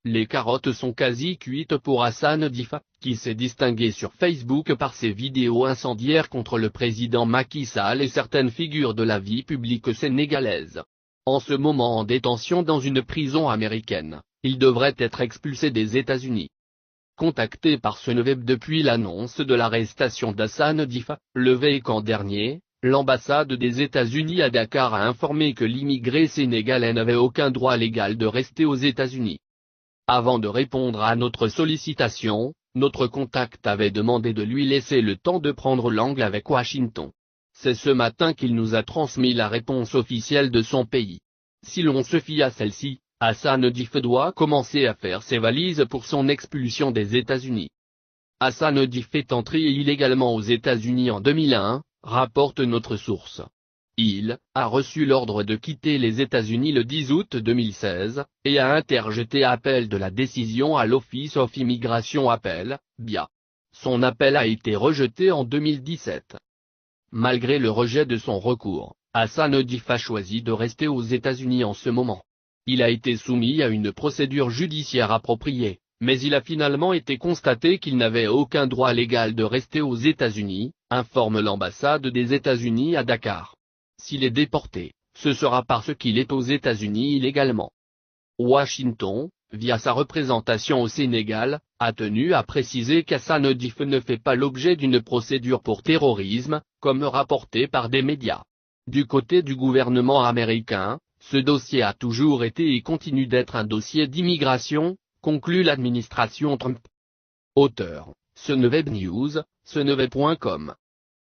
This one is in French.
Les carottes sont quasi cuites pour Hassan Difa, qui s'est distingué sur Facebook par ses vidéos incendiaires contre le président Macky Sall et certaines figures de la vie publique sénégalaise. En ce moment en détention dans une prison américaine, il devrait être expulsé des États-Unis. Contacté par Seneweb depuis l'annonce de l'arrestation d'Hassan Difa, le week-end dernier, l'ambassade des États-Unis à Dakar a informé que l'immigré sénégalais n'avait aucun droit légal de rester aux États-Unis. Avant de répondre à notre sollicitation, notre contact avait demandé de lui laisser le temps de prendre l'angle avec Washington. C'est ce matin qu'il nous a transmis la réponse officielle de son pays. Si l'on se fie à celle-ci, Hassan Difa doit commencer à faire ses valises pour son expulsion des États-Unis. Hassan Difa est entré illégalement aux États-Unis en 2001, rapporte notre source. Il a reçu l'ordre de quitter les États-Unis le 10 août 2016, et a interjeté appel de la décision à l'Office of Immigration Appel, BIA. Son appel a été rejeté en 2017. Malgré le rejet de son recours, Hassan Difa choisit de rester aux États-Unis en ce moment. Il a été soumis à une procédure judiciaire appropriée, mais il a finalement été constaté qu'il n'avait aucun droit légal de rester aux États-Unis, informe l'ambassade des États-Unis à Dakar. S'il est déporté, ce sera parce qu'il est aux États-Unis illégalement. Washington, via sa représentation au Sénégal, a tenu à préciser qu'Hassan Difa ne fait pas l'objet d'une procédure pour terrorisme, comme rapporté par des médias. Du côté du gouvernement américain, ce dossier a toujours été et continue d'être un dossier d'immigration, conclut l'administration Trump. Auteur, Seneweb News, seneweb.com.